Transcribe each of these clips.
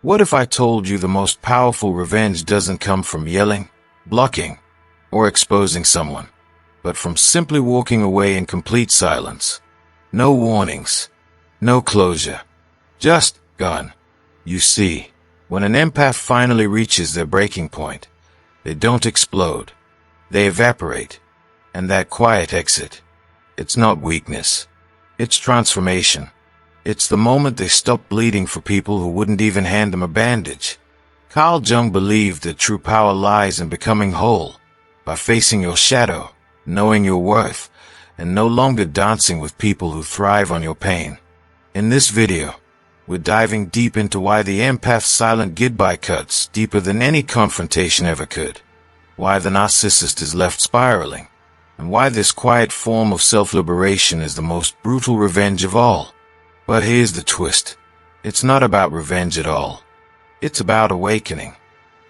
What if I told you the most powerful revenge doesn't come from yelling, blocking, or exposing someone, but from simply walking away in complete silence? No warnings, no closure, just gone. You see, when an empath finally reaches their breaking point, they don't explode, they evaporate. And that quiet exit, it's not weakness, it's transformation. It's the moment they stop bleeding for people who wouldn't even hand them a bandage. Carl Jung believed that true power lies in becoming whole, by facing your shadow, knowing your worth, and no longer dancing with people who thrive on your pain. In this video, we're diving deep into why the empath's silent goodbye cuts deeper than any confrontation ever could, why the narcissist is left spiraling, and why this quiet form of self-liberation is the most brutal revenge of all. But here's the twist. It's not about revenge at all. It's about awakening.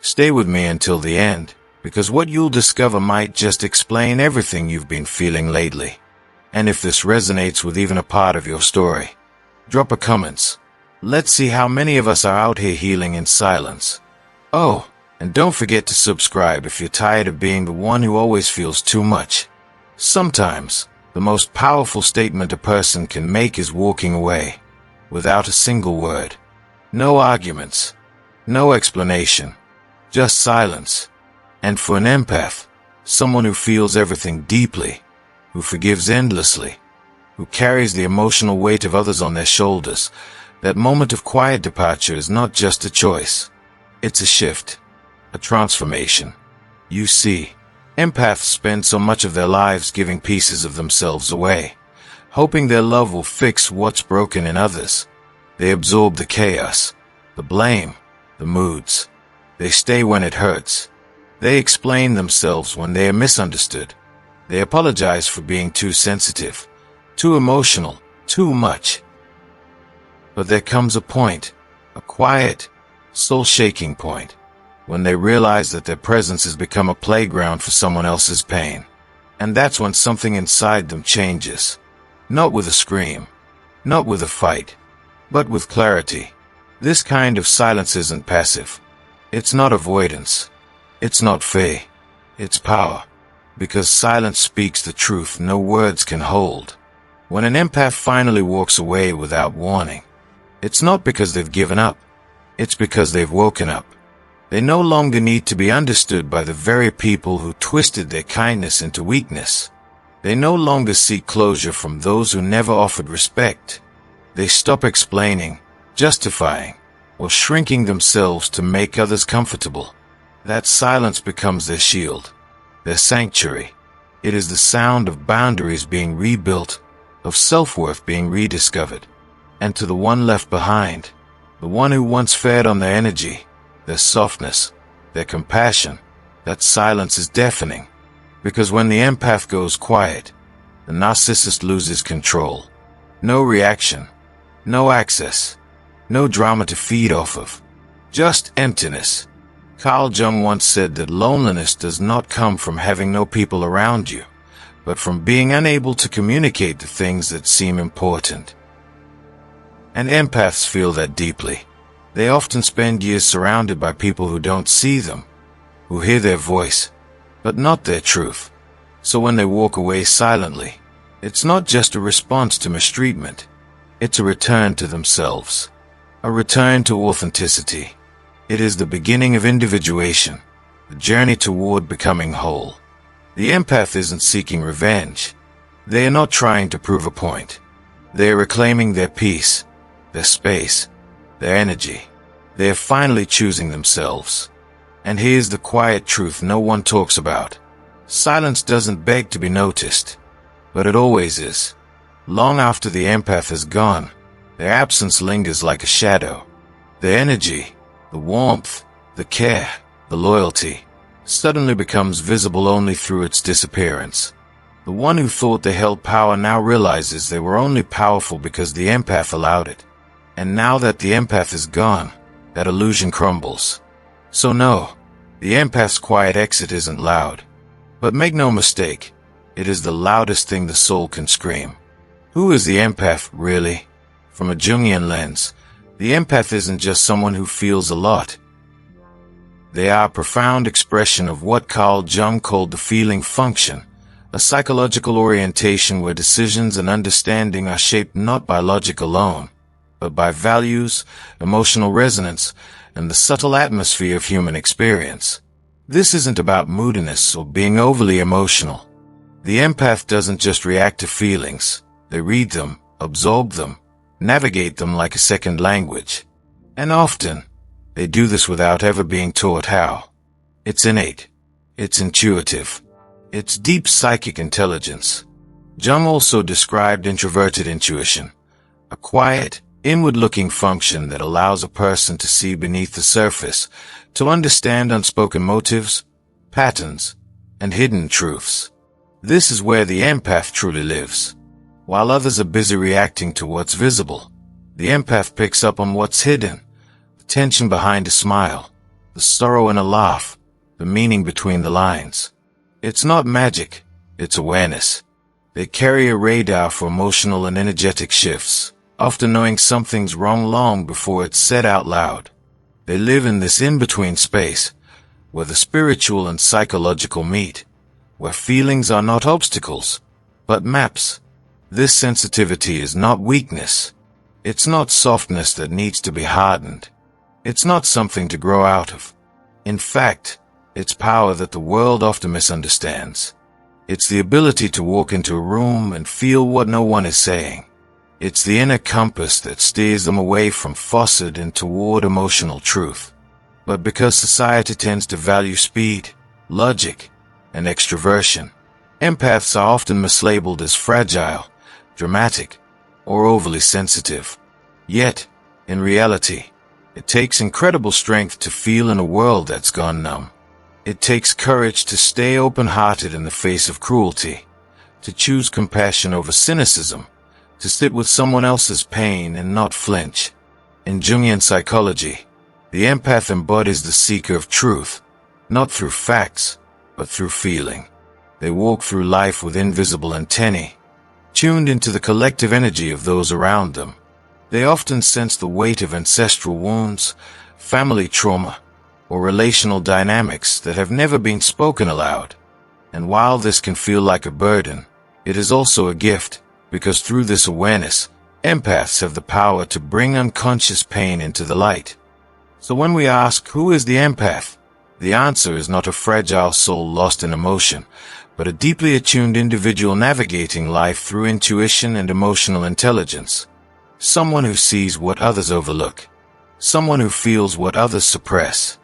Stay with me until the end, because what you'll discover might just explain everything you've been feeling lately. And if this resonates with even a part of your story, drop a comment. Let's see how many of us are out here healing in silence. Oh, and don't forget to subscribe if you're tired of being the one who always feels too much. Sometimes, the most powerful statement a person can make is walking away, without a single word. No arguments, no explanation, just silence. And for an empath, someone who feels everything deeply, who forgives endlessly, who carries the emotional weight of others on their shoulders, that moment of quiet departure is not just a choice. It's a shift, a transformation. You see, empaths spend so much of their lives giving pieces of themselves away, hoping their love will fix what's broken in others. They absorb the chaos, the blame, the moods. They stay when it hurts. They explain themselves when they are misunderstood. They apologize for being too sensitive, too emotional, too much. But there comes a point, a quiet, soul-shaking point, when they realize that their presence has become a playground for someone else's pain. And that's when something inside them changes. Not with a scream, not with a fight, but with clarity. This kind of silence isn't passive. It's not avoidance. It's not fear. It's power. Because silence speaks the truth no words can hold. When an empath finally walks away without warning, it's not because they've given up. It's because they've woken up. They no longer need to be understood by the very people who twisted their kindness into weakness. They no longer seek closure from those who never offered respect. They stop explaining, justifying, or shrinking themselves to make others comfortable. That silence becomes their shield, their sanctuary. It is the sound of boundaries being rebuilt, of self-worth being rediscovered. And to the one left behind, the one who once fed on their energy, their softness, their compassion, that silence is deafening. Because when the empath goes quiet, the narcissist loses control. No reaction, no access, no drama to feed off of, just emptiness. Carl Jung once said that loneliness does not come from having no people around you, but from being unable to communicate the things that seem important. And empaths feel that deeply. They often spend years surrounded by people who don't see them, who hear their voice, but not their truth. So when they walk away silently, it's not just a response to mistreatment. It's a return to themselves, a return to authenticity. It is the beginning of individuation, the journey toward becoming whole. The empath isn't seeking revenge. They are not trying to prove a point. They are reclaiming their peace, their space, their energy. They are finally choosing themselves. And here's the quiet truth no one talks about. Silence doesn't beg to be noticed, but it always is. Long after the empath is gone, their absence lingers like a shadow. Their energy, the warmth, the care, the loyalty, suddenly becomes visible only through its disappearance. The one who thought they held power now realizes they were only powerful because the empath allowed it. And now that the empath is gone, that illusion crumbles. So no, the empath's quiet exit isn't loud. But make no mistake, it is the loudest thing the soul can scream. Who is the empath, really? From a Jungian lens, The empath isn't just someone who feels a lot. They are a profound expression of what Carl Jung called the feeling function, a psychological orientation where decisions and understanding are shaped not by logic alone, but by values, emotional resonance, and the subtle atmosphere of human experience. This isn't about moodiness or being overly emotional. The empath doesn't just react to feelings. They read them, absorb them, navigate them like a second language. And often, they do this without ever being taught how. It's innate. It's intuitive. It's deep psychic intelligence. Jung also described introverted intuition, a quiet, inward-looking function that allows a person to see beneath the surface, to understand unspoken motives, patterns, and hidden truths. This is where the empath truly lives. While others are busy reacting to what's visible, the empath picks up on what's hidden, the tension behind a smile, the sorrow in a laugh, the meaning between the lines. It's not magic, it's awareness. They carry a radar for emotional and energetic shifts, often knowing something's wrong long before it's said out loud. They live in this in-between space, where the spiritual and psychological meet, where feelings are not obstacles, but maps. This sensitivity is not weakness. It's not softness that needs to be hardened. It's not something to grow out of. In fact, it's power that the world often misunderstands. It's the ability to walk into a room and feel what no one is saying. It's the inner compass that steers them away from falsehood and toward emotional truth. But because society tends to value speed, logic, and extroversion, empaths are often mislabeled as fragile, dramatic, or overly sensitive. Yet, in reality, it takes incredible strength to feel in a world that's gone numb. It takes courage to stay open-hearted in the face of cruelty, to choose compassion over cynicism, to sit with someone else's pain and not flinch. In Jungian psychology, the empath embodies the seeker of truth, not through facts, but through feeling. They walk through life with invisible antennae, tuned into the collective energy of those around them. They often sense the weight of ancestral wounds, family trauma, or relational dynamics that have never been spoken aloud. And while this can feel like a burden, it is also a gift, because through this awareness, empaths have the power to bring unconscious pain into the light. So when we ask, who is the empath? The answer is not a fragile soul lost in emotion, but a deeply attuned individual navigating life through intuition and emotional intelligence. Someone who sees what others overlook. Someone who feels what others suppress.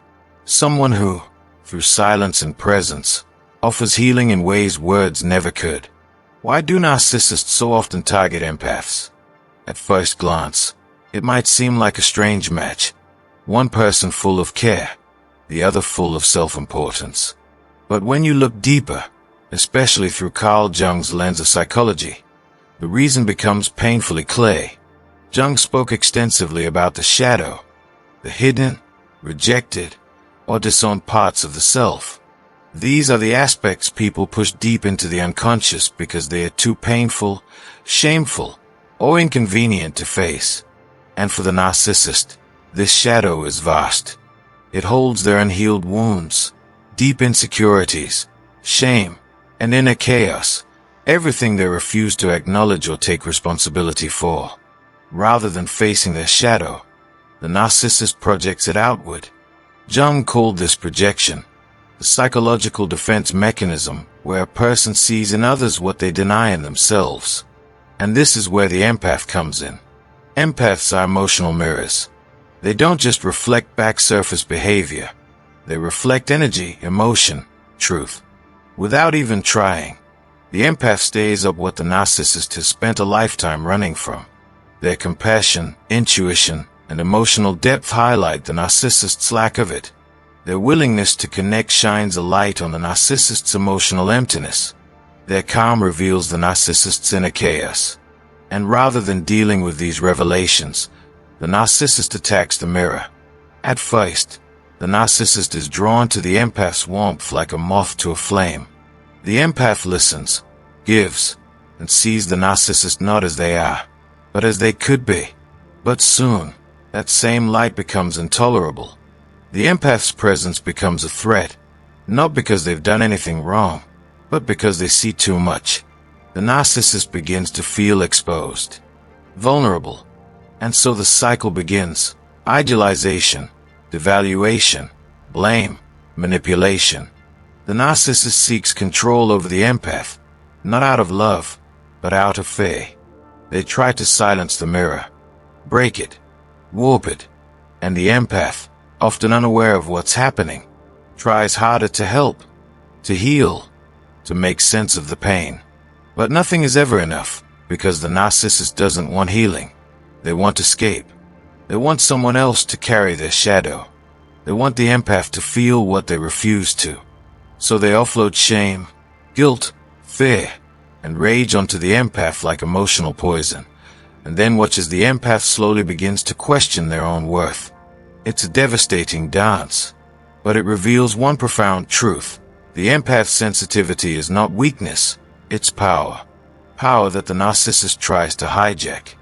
Someone who, through silence and presence, offers healing in ways words never could. Why do narcissists so often target empaths? At first glance, it might seem like a strange match. One person full of care, the other full of self-importance. But when you look deeper, especially through Carl Jung's lens of psychology, the reason becomes painfully clear. Jung spoke extensively about the shadow, the hidden, rejected, or disowned parts of the self. These are the aspects people push deep into the unconscious because they are too painful, shameful, or inconvenient to face. And for the narcissist, this shadow is vast. It holds their unhealed wounds, deep insecurities, shame, and inner chaos, everything they refuse to acknowledge or take responsibility for. Rather than facing their shadow, the narcissist projects it outward. Jung called this projection the psychological defense mechanism where a person sees in others what they deny in themselves. And this is where the empath comes in. Empaths are emotional mirrors. They don't just reflect back surface behavior. They reflect energy, emotion, truth. Without even trying, the empath stays up what the narcissist has spent a lifetime running from. Their compassion, intuition, and emotional depth highlight the narcissist's lack of it. Their willingness to connect shines a light on the narcissist's emotional emptiness. Their calm reveals the narcissist's inner chaos. And rather than dealing with these revelations, the narcissist attacks the mirror. At first, the narcissist is drawn to the empath's warmth like a moth to a flame. The empath listens, gives, and sees the narcissist not as they are, but as they could be. But soon, that same light becomes intolerable. The empath's presence becomes a threat, not because they've done anything wrong, but because they see too much. The narcissist begins to feel exposed, vulnerable, and so the cycle begins. Idealization, devaluation, blame, manipulation. The narcissist seeks control over the empath, not out of love, but out of fear. They try to silence the mirror, break it, warp it, and the empath, often unaware of what's happening, tries harder to help, to heal, to make sense of the pain. But nothing is ever enough, because the narcissist doesn't want healing. They want escape. They want someone else to carry their shadow. They want the empath to feel what they refuse to. So they offload shame, guilt, fear, and rage onto the empath like emotional poison, and then watch as the empath slowly begins to question their own worth. It's a devastating dance, but it reveals one profound truth. The empath's sensitivity is not weakness, it's power. Power that the narcissist tries to hijack.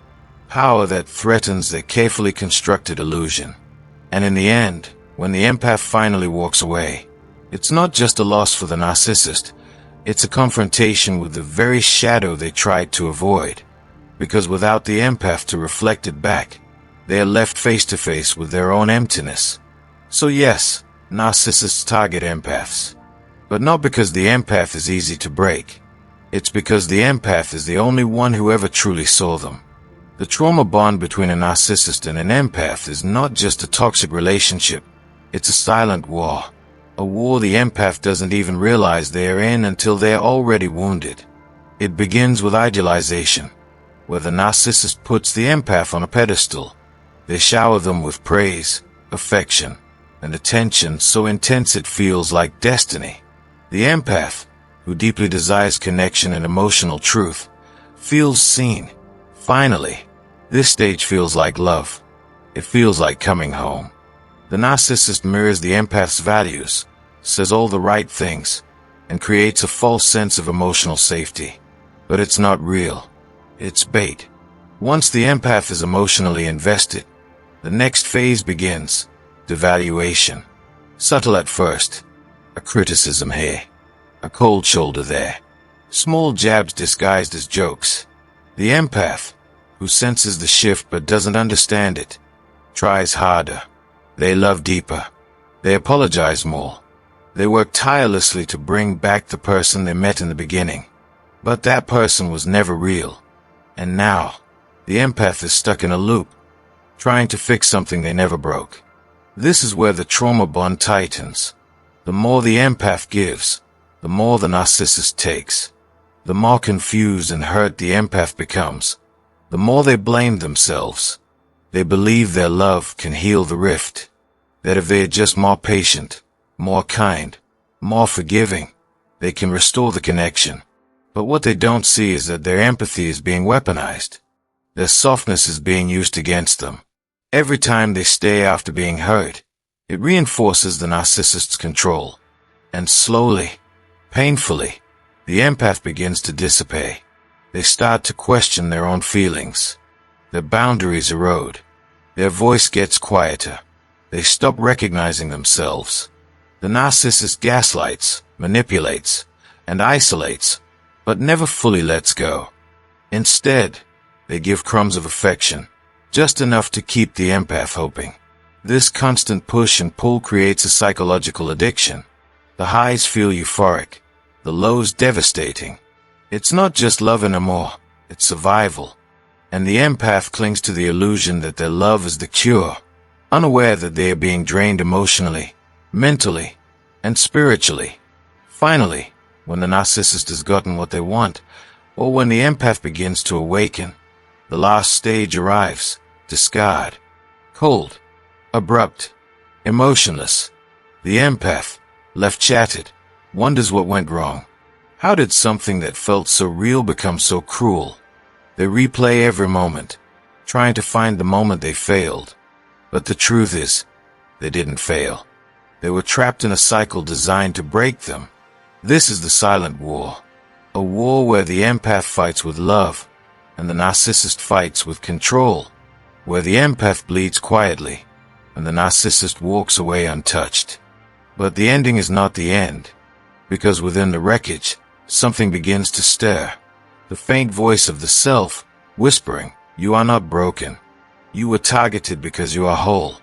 Power that threatens their carefully constructed illusion. And in the end, when the empath finally walks away, it's not just a loss for the narcissist, it's a confrontation with the very shadow they tried to avoid. Because without the empath to reflect it back, they are left face to face with their own emptiness. So yes, narcissists target empaths. But not because the empath is easy to break. It's because the empath is the only one who ever truly saw them. The trauma bond between a narcissist and an empath is not just a toxic relationship. It's a silent war. A war the empath doesn't even realize they are in until they are already wounded. It begins with idealization, where the narcissist puts the empath on a pedestal. They shower them with praise, affection, and attention so intense it feels like destiny. The empath, who deeply desires connection and emotional truth, feels seen. Finally, this stage feels like love. It feels like coming home. The narcissist mirrors the empath's values, says all the right things, and creates a false sense of emotional safety. But it's not real. It's bait. Once the empath is emotionally invested, the next phase begins. Devaluation. Subtle at first. A criticism here. A cold shoulder there. Small jabs disguised as jokes. The empath, who senses the shift but doesn't understand it, tries harder. They love deeper. They apologize more. They work tirelessly to bring back the person they met in the beginning. But that person was never real. And now, the empath is stuck in a loop, trying to fix something they never broke. This is where the trauma bond tightens. The more the empath gives, the more the narcissist takes. The more confused and hurt the empath becomes, the more they blame themselves. They believe their love can heal the rift, that if they are just more patient, more kind, more forgiving, they can restore the connection. But what they don't see is that their empathy is being weaponized. Their softness is being used against them. Every time they stay after being hurt, it reinforces the narcissist's control. And slowly, painfully, the empath begins to dissipate. They start to question their own feelings. Their boundaries erode. Their voice gets quieter. They stop recognizing themselves. The narcissist gaslights, manipulates, and isolates, but never fully lets go. Instead, they give crumbs of affection, just enough to keep the empath hoping. This constant push and pull creates a psychological addiction. The highs feel euphoric, the lows devastating. It's not just love anymore, it's survival. And the empath clings to the illusion that their love is the cure, unaware that they are being drained emotionally, mentally, and spiritually. Finally, when the narcissist has gotten what they want, or when the empath begins to awaken, the last stage arrives. Discard. Cold. Abrupt. Emotionless. The empath, left shattered, wonders what went wrong. How did something that felt so real become so cruel? They replay every moment, trying to find the moment they failed. But the truth is, they didn't fail. They were trapped in a cycle designed to break them. This is the silent war. A war where the empath fights with love, and the narcissist fights with control. where the empath bleeds quietly and the narcissist walks away untouched. But the ending is not the end, because within the wreckage, something begins to stir. The faint voice of the self, whispering, "You are not broken. You were targeted because you are whole."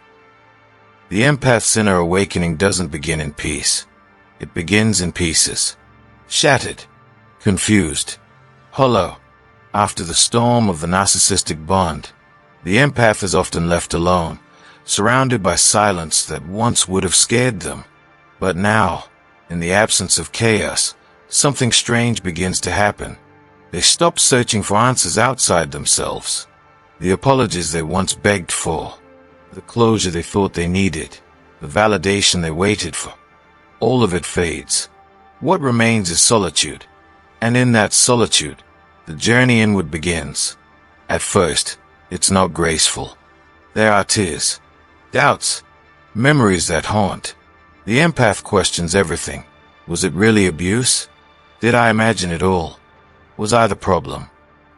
The empath's inner awakening doesn't begin in peace. It begins in pieces. Shattered, confused, hollow. After the storm of the narcissistic bond, the empath is often left alone, surrounded by silence that once would have scared them. But now, in the absence of chaos, something strange begins to happen. They stop searching for answers outside themselves. The apologies they once begged for, the closure they thought they needed, the validation they waited for, all of it fades. What remains is solitude, and in that solitude, the journey inward begins. At first, it's not graceful. There are tears, doubts, memories that haunt. The empath questions everything. Was it really abuse? Did I imagine it all? Was I the problem?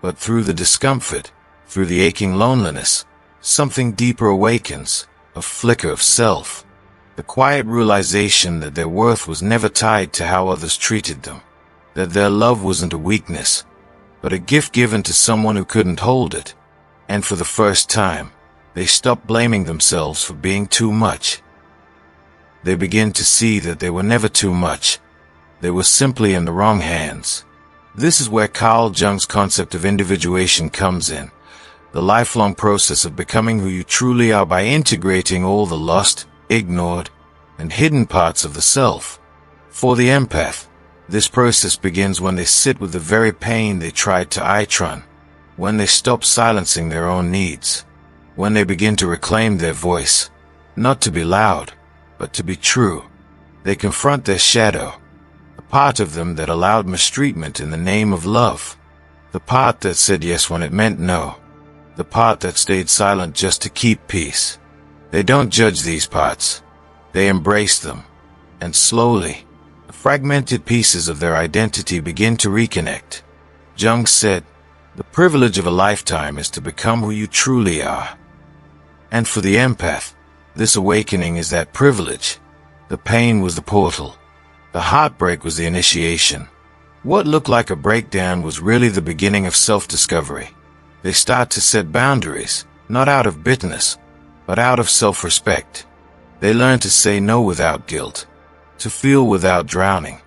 But through the discomfort, through the aching loneliness, something deeper awakens, a flicker of self. The quiet realization that their worth was never tied to how others treated them, that their love wasn't a weakness, but a gift given to someone who couldn't hold it. And for the first time, they stopped blaming themselves for being too much. They begin to see that they were never too much. They were simply in the wrong hands. This is where Carl Jung's concept of individuation comes in, the lifelong process of becoming who you truly are by integrating all the lost, ignored, and hidden parts of the self. For the empath, this process begins when they sit with the very pain they tried to outrun, when they stop silencing their own needs, when they begin to reclaim their voice, not to be loud, but to be true. They confront their shadow, the part of them that allowed mistreatment in the name of love, the part that said yes when it meant no, the part that stayed silent just to keep peace. They don't judge these parts. They embrace them. And slowly, the fragmented pieces of their identity begin to reconnect. Jung said, "The privilege of a lifetime is to become who you truly are." And for the empath, this awakening is that privilege. The pain was the portal. The heartbreak was the initiation. What looked like a breakdown was really the beginning of self-discovery. They start to set boundaries, not out of bitterness, but out of self-respect. They learn to say no without guilt, to feel without drowning,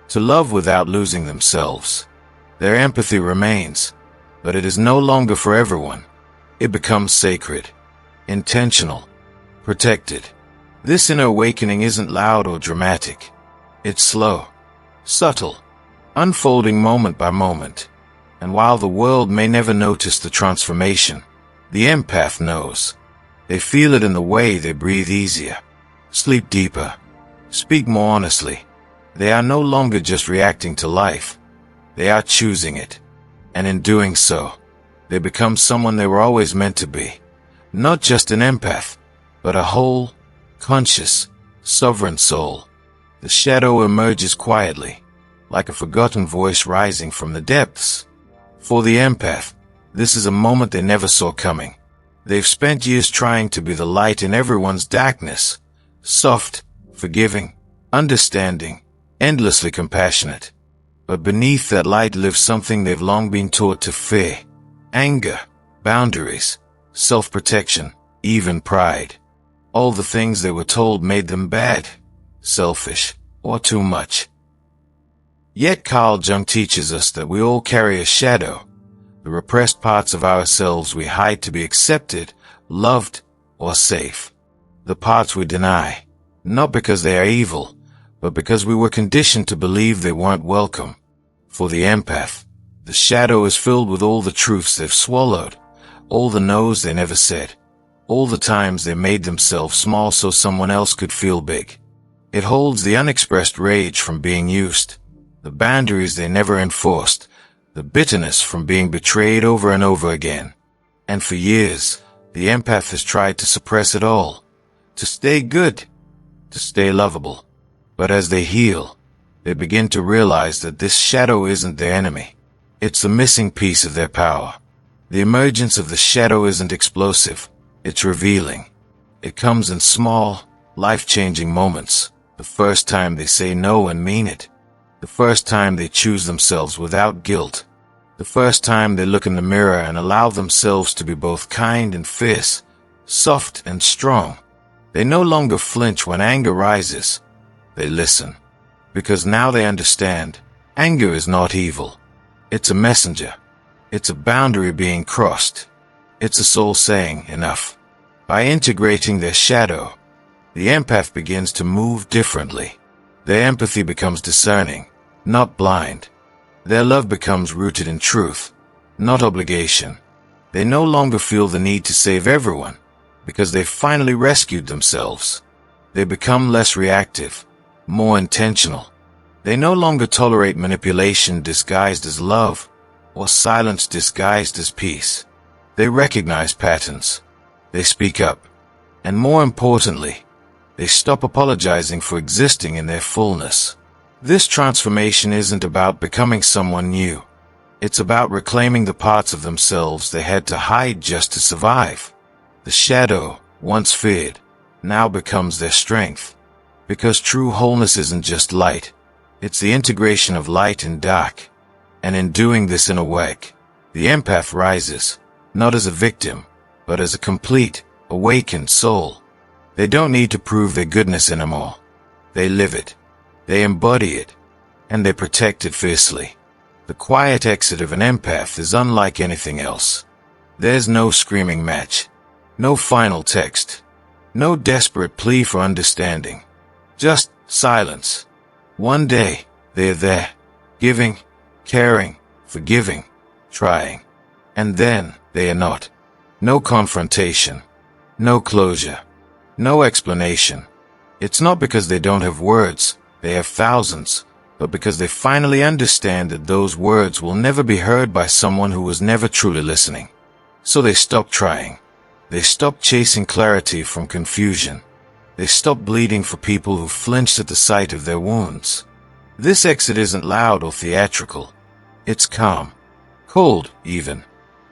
to love without losing themselves. Their empathy remains, but it is no longer for everyone. It becomes sacred, intentional, protected. This inner awakening isn't loud or dramatic. It's slow, subtle, unfolding moment by moment. And while the world may never notice the transformation, the empath knows. They feel it in the way they breathe easier, sleep deeper, speak more honestly. They are no longer just reacting to life. They are choosing it. And in doing so, they become someone they were always meant to be. Not just an empath, but a whole, conscious, sovereign soul. The shadow emerges quietly, like a forgotten voice rising from the depths. For the empath, this is a moment they never saw coming. They've spent years trying to be the light in everyone's darkness, soft, forgiving, understanding, endlessly compassionate. But beneath that light lives something they've long been taught to fear: anger, boundaries, self-protection, even pride. All the things they were told made them bad, selfish, or too much. Yet Carl Jung teaches us that we all carry a shadow, the repressed parts of ourselves we hide to be accepted, loved, or safe. The parts we deny, not because they are evil, but because we were conditioned to believe they weren't welcome. For the empath, the shadow is filled with all the truths they've swallowed, all the no's they never said, all the times they made themselves small so someone else could feel big. It holds the unexpressed rage from being used, the boundaries they never enforced, the bitterness from being betrayed over and over again. And for years, the empath has tried to suppress it all, to stay good, to stay lovable. But as they heal, they begin to realize that this shadow isn't their enemy. It's the missing piece of their power. The emergence of the shadow isn't explosive. It's revealing. It comes in small, life-changing moments. The first time they say no and mean it. The first time they choose themselves without guilt. The first time they look in the mirror and allow themselves to be both kind and fierce, soft and strong. They no longer flinch when anger rises. They listen. Because now they understand, anger is not evil. It's a messenger. It's a boundary being crossed. It's a soul saying, enough. By integrating their shadow, the empath begins to move differently. Their empathy becomes discerning, not blind. Their love becomes rooted in truth, not obligation. They no longer feel the need to save everyone, because they've finally rescued themselves. They become less reactive, more intentional. They no longer tolerate manipulation disguised as love, or silence disguised as peace. They recognize patterns. They speak up. And more importantly, they stop apologizing for existing in their fullness. This transformation isn't about becoming someone new. It's about reclaiming the parts of themselves they had to hide just to survive. The shadow, once feared, now becomes their strength. Because true wholeness isn't just light. It's the integration of light and dark. And in doing this in a wake, the empath rises, not as a victim, but as a complete, awakened soul. They don't need to prove their goodness anymore. They live it. They embody it. And they protect it fiercely. The quiet exit of an empath is unlike anything else. There's no screaming match. No final text. No desperate plea for understanding. Just silence. One day, they're there. Giving, caring, forgiving, trying. And then, they are not. No confrontation. No closure. No explanation. It's not because they don't have words, they have thousands, but because they finally understand that those words will never be heard by someone who was never truly listening. So they stop trying. They stop chasing clarity from confusion. They stop bleeding for people who flinched at the sight of their wounds. This exit isn't loud or theatrical. It's calm. Cold, even.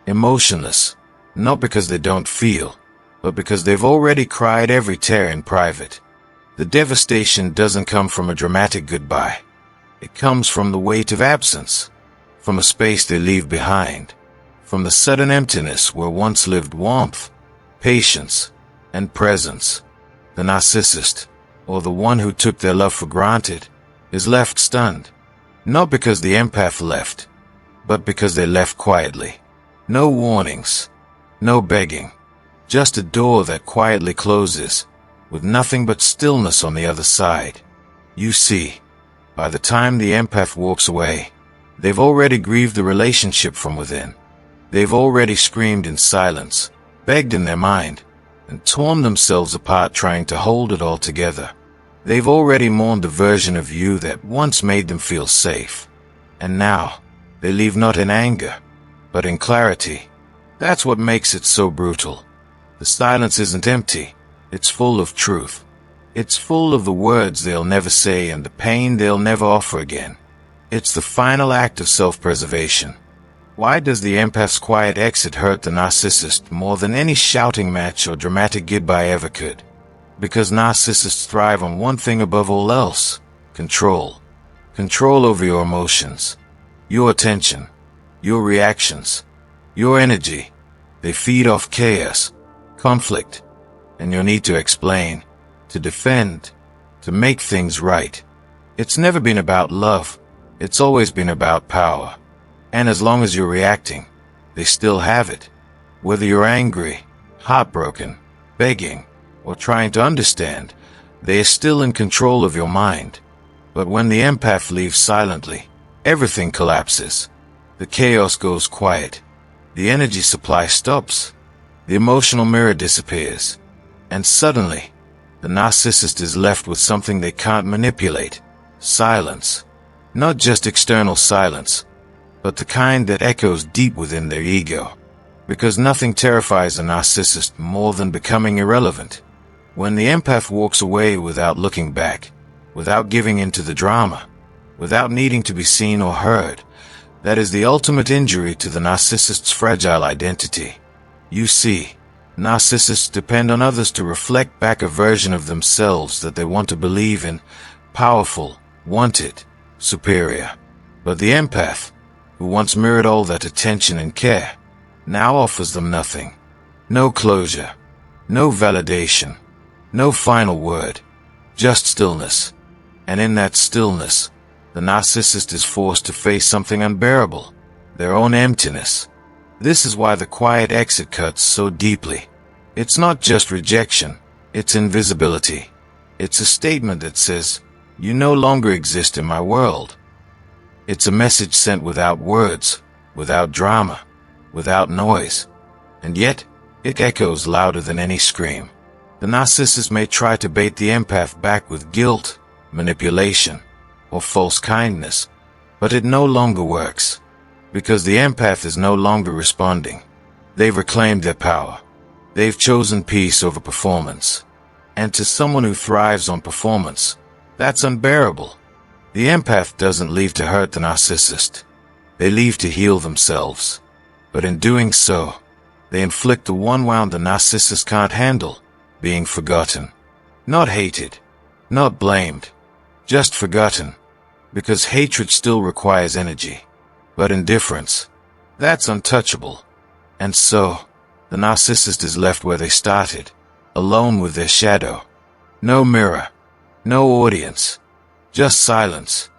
Emotionless. Not because they don't feel, but because they've already cried every tear in private. The devastation doesn't come from a dramatic goodbye. It comes from the weight of absence, from a space they leave behind, from the sudden emptiness where once lived warmth, patience, and presence. The narcissist, or the one who took their love for granted, is left stunned. Not because the empath left, but because they left quietly. No warnings, no begging, just a door that quietly closes, with nothing but stillness on the other side. You see, by the time the empath walks away, they've already grieved the relationship from within. They've already screamed in silence, begged in their mind, and torn themselves apart trying to hold it all together. They've already mourned the version of you that once made them feel safe. And now, they leave not in anger, but in clarity. That's what makes it so brutal. The silence isn't empty. It's full of truth. It's full of the words they'll never say and the pain they'll never offer again. It's the final act of self-preservation. Why does the empath's quiet exit hurt the narcissist more than any shouting match or dramatic goodbye ever could? Because narcissists thrive on one thing above all else: control. Control over your emotions, your attention, your reactions, your energy. They feed off chaos, conflict, and your need to explain, to defend, to make things right. It's never been about love. It's always been about power. And as long as you're reacting, they still have it. Whether you're angry, heartbroken, begging, or trying to understand, they are still in control of your mind. But when the empath leaves silently, everything collapses. The chaos goes quiet. The energy supply stops. The emotional mirror disappears. And suddenly, the narcissist is left with something they can't manipulate: silence. Not just external silence, but the kind that echoes deep within their ego. Because nothing terrifies a narcissist more than becoming irrelevant. When the empath walks away without looking back, without giving in to the drama, without needing to be seen or heard, that is the ultimate injury to the narcissist's fragile identity. You see, Narcissists depend on others to reflect back a version of themselves that they want to believe in, powerful, wanted, superior. But the empath, who once mirrored all that attention and care, now offers them nothing. No closure, no validation, no final word, just stillness. And in that stillness, the narcissist is forced to face something unbearable, their own emptiness. This is why the quiet exit cuts so deeply. It's not just rejection, it's invisibility. It's a statement that says, "You no longer exist in my world." It's a message sent without words, without drama, without noise. And yet, it echoes louder than any scream. The narcissist may try to bait the empath back with guilt, manipulation, or false kindness, but it no longer works. Because the empath is no longer responding. They've reclaimed their power. They've chosen peace over performance. And to someone who thrives on performance, that's unbearable. The empath doesn't leave to hurt the narcissist. They leave to heal themselves. But in doing so, they inflict the one wound the narcissist can't handle, being forgotten. Not hated, not blamed, just forgotten. Because hatred still requires energy. But indifference, that's untouchable. And so, the narcissist is left where they started, alone with their shadow. No mirror, no audience, just silence.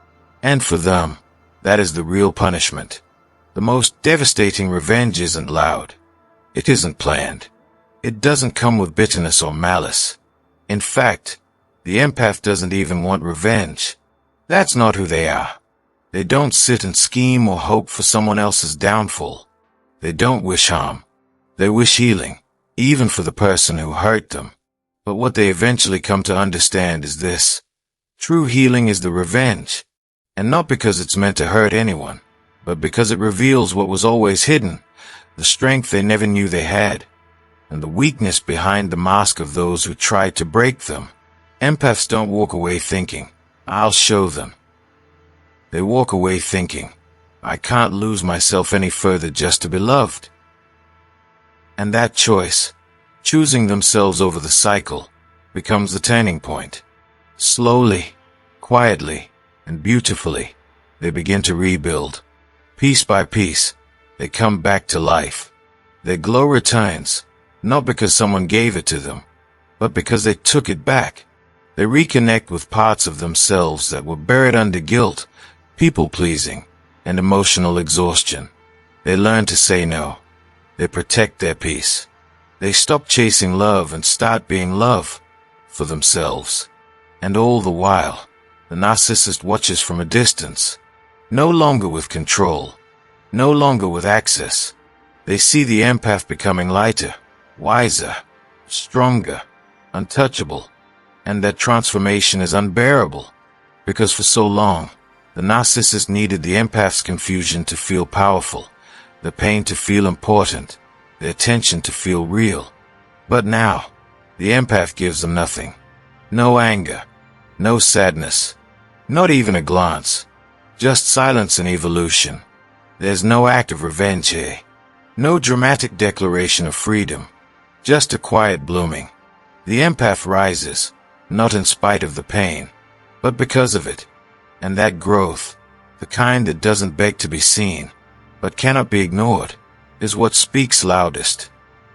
And for them, that is the real punishment. The most devastating revenge isn't loud. It isn't planned. It doesn't come with bitterness or malice. In fact, the empath doesn't even want revenge. That's not who they are. They don't sit and scheme or hope for someone else's downfall. They don't wish harm. They wish healing, even for the person who hurt them. But what they eventually come to understand is this. True healing is the revenge. And not because it's meant to hurt anyone, but because it reveals what was always hidden, the strength they never knew they had, and the weakness behind the mask of those who tried to break them. Empaths don't walk away thinking, "I'll show them." They walk away thinking, "I can't lose myself any further just to be loved." And that choice, choosing themselves over the cycle, becomes the turning point. Slowly, quietly, and beautifully, they begin to rebuild. Piece by piece, they come back to life. Their glow returns, not because someone gave it to them, but because they took it back. They reconnect with parts of themselves that were buried under guilt, people-pleasing, and emotional exhaustion. They learn to say no. They protect their peace. They stop chasing love and start being love for themselves. And all the while, the narcissist watches from a distance, no longer with control, no longer with access. They see the empath becoming lighter, wiser, stronger, untouchable, and that transformation is unbearable, because for so long, the narcissist needed the empath's confusion to feel powerful, the pain to feel important, the attention to feel real. But now, the empath gives them nothing. No anger, no sadness, not even a glance, just silence and evolution. There's no act of revenge here, no dramatic declaration of freedom, just a quiet blooming. The empath rises, not in spite of the pain, but because of it. And that growth, the kind that doesn't beg to be seen, but cannot be ignored, is what speaks loudest.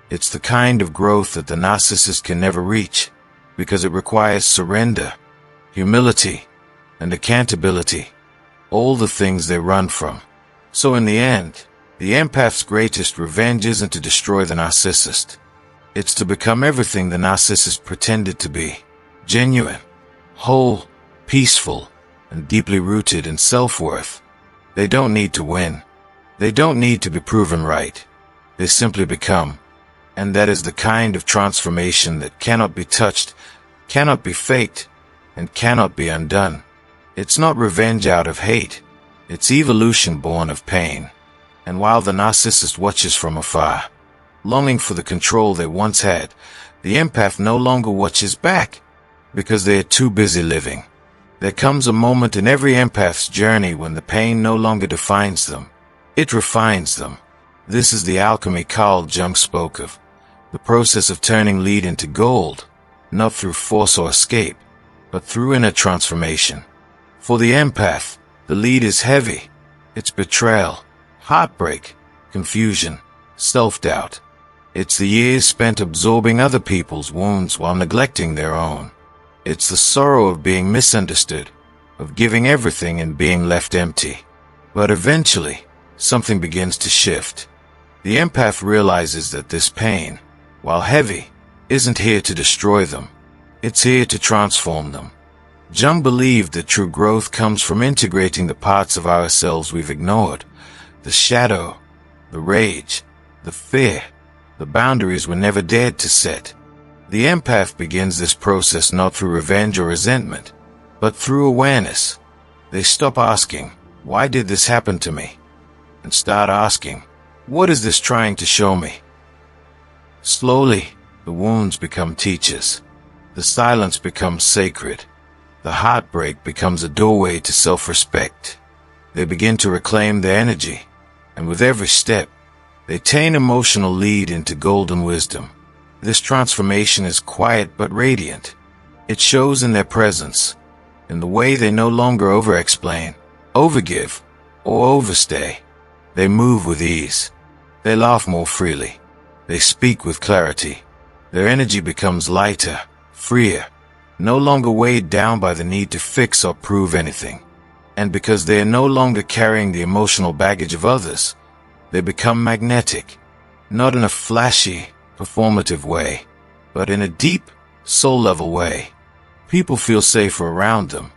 It's the kind of growth that the narcissist can never reach, because it requires surrender, humility, and accountability, all the things they run from. So in the end, the empath's greatest revenge isn't to destroy the narcissist. It's to become everything the narcissist pretended to be: genuine, whole, peaceful, and deeply rooted in self-worth. They don't need to win. They don't need to be proven right. They simply become. And that is the kind of transformation that cannot be touched, cannot be faked, and cannot be undone. It's not revenge out of hate. It's evolution born of pain. And while the narcissist watches from afar, longing for the control they once had, the empath no longer watches back, because they are too busy living. There comes a moment in every empath's journey when the pain no longer defines them. It refines them. This is the alchemy Carl Jung spoke of. The process of turning lead into gold, not through force or escape, but through inner transformation. For the empath, the lead is heavy. It's betrayal, heartbreak, confusion, self-doubt. It's the years spent absorbing other people's wounds while neglecting their own. It's the sorrow of being misunderstood, of giving everything and being left empty. But eventually, something begins to shift. The empath realizes that this pain, while heavy, isn't here to destroy them. It's here to transform them. Jung believed that true growth comes from integrating the parts of ourselves we've ignored, the shadow, the rage, the fear, the boundaries we never dared to set. The empath begins this process not through revenge or resentment, but through awareness. They stop asking, "Why did this happen to me?" and start asking, "What is this trying to show me?" Slowly, the wounds become teachers. The silence becomes sacred. The heartbreak becomes a doorway to self-respect. They begin to reclaim their energy, and with every step, they attain emotional lead into golden wisdom. This transformation is quiet but radiant. It shows in their presence, in the way they no longer over-explain, overgive, or overstay. They move with ease. They laugh more freely. They speak with clarity. Their energy becomes lighter, freer, no longer weighed down by the need to fix or prove anything. And because they are no longer carrying the emotional baggage of others, they become magnetic, not in a flashy, performative way, but in a deep, soul-level way. People feel safer around them,